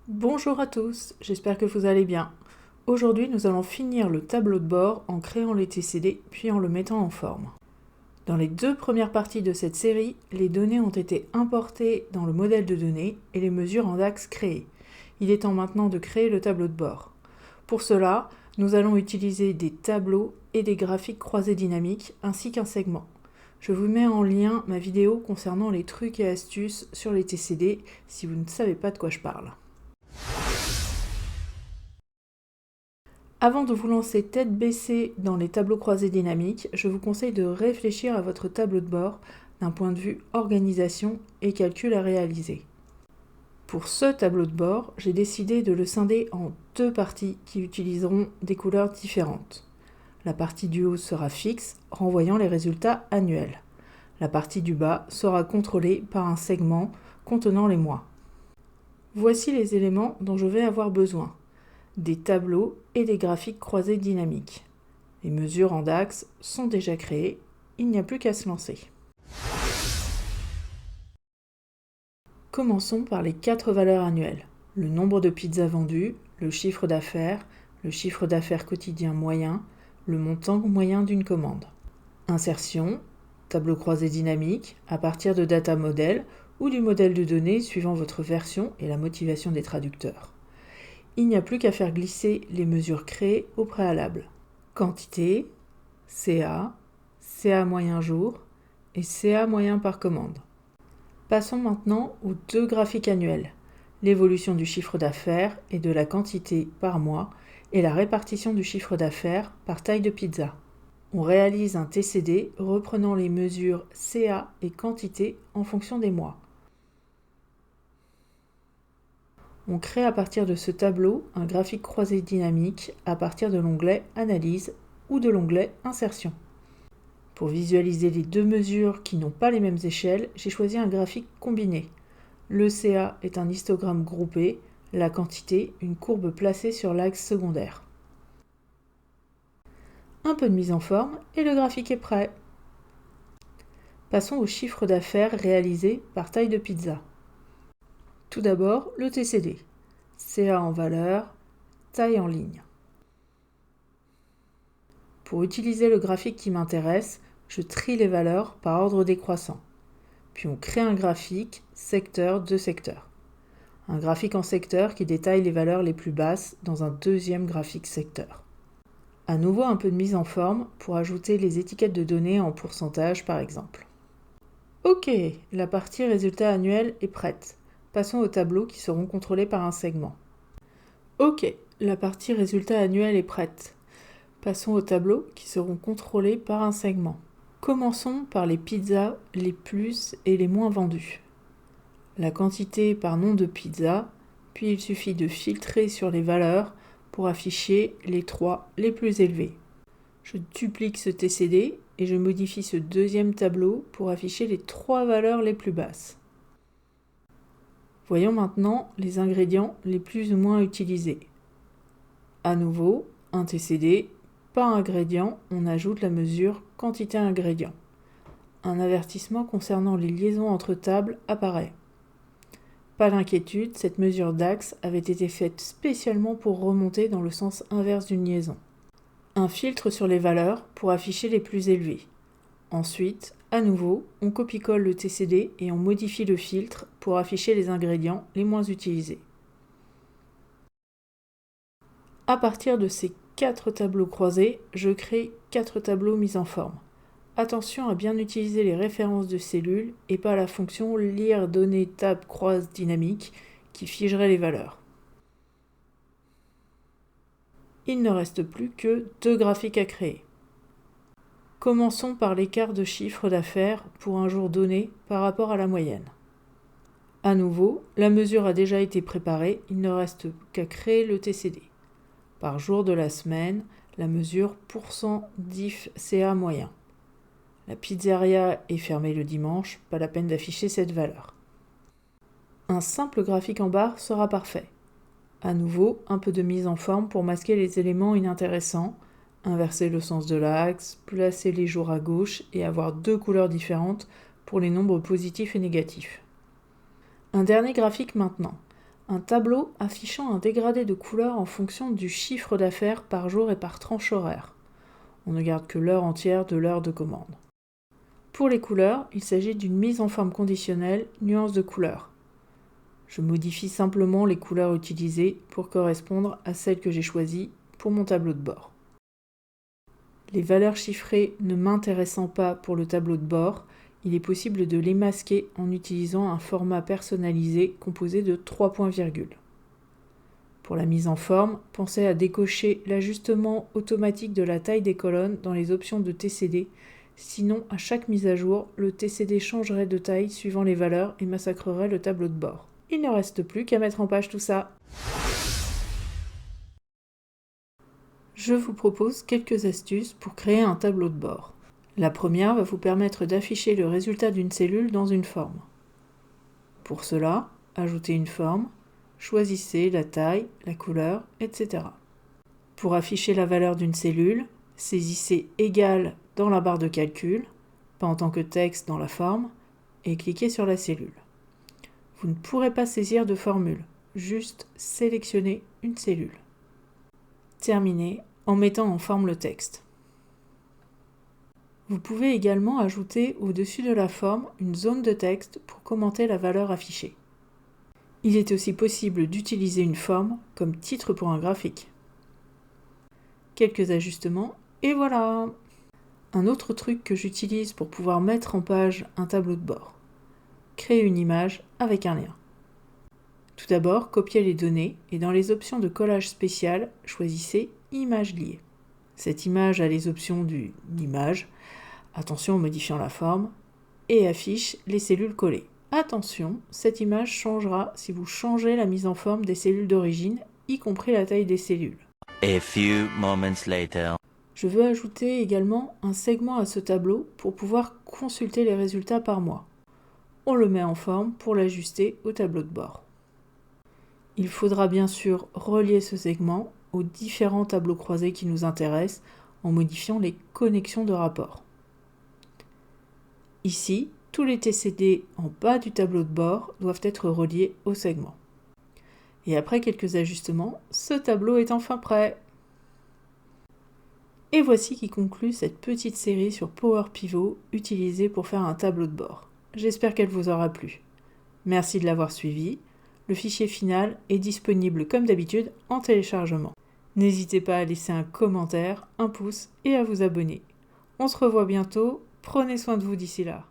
Bonjour à tous, j'espère que vous allez bien. Aujourd'hui, nous allons finir le tableau de bord en créant les TCD puis en le mettant en forme. Dans les deux premières parties de cette série, les données ont été importées dans le modèle de données et les mesures en DAX créées. Il est temps maintenant de créer le tableau de bord. Pour cela, nous allons utiliser des tableaux et des graphiques croisés dynamiques ainsi qu'un segment. Je vous mets en lien ma vidéo concernant les trucs et astuces sur les TCD si vous ne savez pas de quoi je parle. Avant de vous lancer tête baissée dans les tableaux croisés dynamiques, je vous conseille de réfléchir à votre tableau de bord d'un point de vue organisation et calcul à réaliser. Pour ce tableau de bord, j'ai décidé de le scinder en deux parties qui utiliseront des couleurs différentes. La partie du haut sera fixe, renvoyant les résultats annuels. La partie du bas sera contrôlée par un segment contenant les mois. Voici les éléments dont je vais avoir besoin. Des tableaux et des graphiques croisés dynamiques. Les mesures en DAX sont déjà créées, il n'y a plus qu'à se lancer. Commençons par les 4 valeurs annuelles. Le nombre de pizzas vendues, le chiffre d'affaires quotidien moyen, le montant moyen d'une commande. Insertion, tableau croisé dynamique, à partir de data model ou du modèle de données suivant votre version et la motivation des traducteurs. Il n'y a plus qu'à faire glisser les mesures créées au préalable. Quantité, CA, CA moyen jour et CA moyen par commande. Passons maintenant aux deux graphiques annuels, l'évolution du chiffre d'affaires et de la quantité par mois et la répartition du chiffre d'affaires par taille de pizza. On réalise un TCD reprenant les mesures CA et quantité en fonction des mois. On crée à partir de ce tableau un graphique croisé dynamique à partir de l'onglet Analyse ou de l'onglet Insertion. Pour visualiser les deux mesures qui n'ont pas les mêmes échelles, j'ai choisi un graphique combiné. Le CA est un histogramme groupé, la quantité une courbe placée sur l'axe secondaire. Un peu de mise en forme et le graphique est prêt. Passons au chiffre d'affaires réalisé par taille de pizza. Tout d'abord, le TCD. CA en valeur, taille en ligne. Pour utiliser le graphique qui m'intéresse, je trie les valeurs par ordre décroissant. Puis on crée un graphique secteur de secteur. Un graphique en secteur qui détaille les valeurs les plus basses dans un deuxième graphique secteur. À nouveau un peu de mise en forme pour ajouter les étiquettes de données en pourcentage par exemple. Ok, la partie résultat annuel est prête. Passons aux tableaux qui seront contrôlés par un segment. Ok, la partie résultat annuel est prête. Passons aux tableaux qui seront contrôlés par un segment. Commençons par les pizzas les plus et les moins vendues. La quantité par nom de pizza, puis il suffit de filtrer sur les valeurs pour afficher les 3 les plus élevés. Je duplique ce TCD et je modifie ce deuxième tableau pour afficher les 3 valeurs les plus basses. Voyons maintenant les ingrédients les plus ou moins utilisés. À nouveau, un TCD, par ingrédient, on ajoute la mesure quantité ingrédient. Un avertissement concernant les liaisons entre tables apparaît. Pas d'inquiétude, cette mesure d'axe avait été faite spécialement pour remonter dans le sens inverse d'une liaison. Un filtre sur les valeurs pour afficher les plus élevées. Ensuite, à nouveau, on copie-colle le TCD et on modifie le filtre pour afficher les ingrédients les moins utilisés. À partir de ces 4 tableaux croisés, je crée 4 tableaux mis en forme. Attention à bien utiliser les références de cellules et pas la fonction lire données tab croise dynamique qui figerait les valeurs. Il ne reste plus que 2 graphiques à créer. Commençons par l'écart de chiffre d'affaires pour un jour donné par rapport à la moyenne. À nouveau, la mesure a déjà été préparée, il ne reste qu'à créer le TCD. Par jour de la semaine, la mesure %diff CA moyen. La pizzeria est fermée le dimanche, pas la peine d'afficher cette valeur. Un simple graphique en barre sera parfait. À nouveau, un peu de mise en forme pour masquer les éléments inintéressants, inverser le sens de l'axe, placer les jours à gauche et avoir 2 couleurs différentes pour les nombres positifs et négatifs. Un dernier graphique maintenant. Un tableau affichant un dégradé de couleur en fonction du chiffre d'affaires par jour et par tranche horaire. On ne garde que l'heure entière de l'heure de commande. Pour les couleurs, il s'agit d'une mise en forme conditionnelle, nuance de couleur. Je modifie simplement les couleurs utilisées pour correspondre à celles que j'ai choisies pour mon tableau de bord. Les valeurs chiffrées ne m'intéressant pas pour le tableau de bord, il est possible de les masquer en utilisant un format personnalisé composé de 3 points-virgules. Pour la mise en forme, pensez à décocher l'ajustement automatique de la taille des colonnes dans les options de TCD. Sinon, à chaque mise à jour, le TCD changerait de taille suivant les valeurs et massacrerait le tableau de bord. Il ne reste plus qu'à mettre en page tout ça. Je vous propose quelques astuces pour créer un tableau de bord. La première va vous permettre d'afficher le résultat d'une cellule dans une forme. Pour cela, ajoutez une forme, choisissez la taille, la couleur, etc. Pour afficher la valeur d'une cellule, saisissez égal dans la barre de calcul, pas en tant que texte dans la forme, et cliquez sur la cellule. Vous ne pourrez pas saisir de formule, juste sélectionnez une cellule. Terminez en mettant en forme le texte. Vous pouvez également ajouter au-dessus de la forme une zone de texte pour commenter la valeur affichée. Il est aussi possible d'utiliser une forme comme titre pour un graphique. Quelques ajustements et voilà! Un autre truc que j'utilise pour pouvoir mettre en page un tableau de bord. Créer une image avec un lien. Tout d'abord, copiez les données et dans les options de collage spécial, choisissez Image liée. Cette image a les options d'image, attention en modifiant la forme, et affiche les cellules collées. Attention, cette image changera si vous changez la mise en forme des cellules d'origine, y compris la taille des cellules. A few moments later. Je veux ajouter également un segment à ce tableau pour pouvoir consulter les résultats par mois. On le met en forme pour l'ajuster au tableau de bord. Il faudra bien sûr relier ce segment aux différents tableaux croisés qui nous intéressent en modifiant les connexions de rapport. Ici, tous les TCD en bas du tableau de bord doivent être reliés au segment. Et après quelques ajustements, ce tableau est enfin prêt. Et voici qui conclut cette petite série sur Power Pivot utilisée pour faire un tableau de bord. J'espère qu'elle vous aura plu. Merci de l'avoir suivi. Le fichier final est disponible comme d'habitude en téléchargement. N'hésitez pas à laisser un commentaire, un pouce et à vous abonner. On se revoit bientôt. Prenez soin de vous d'ici là.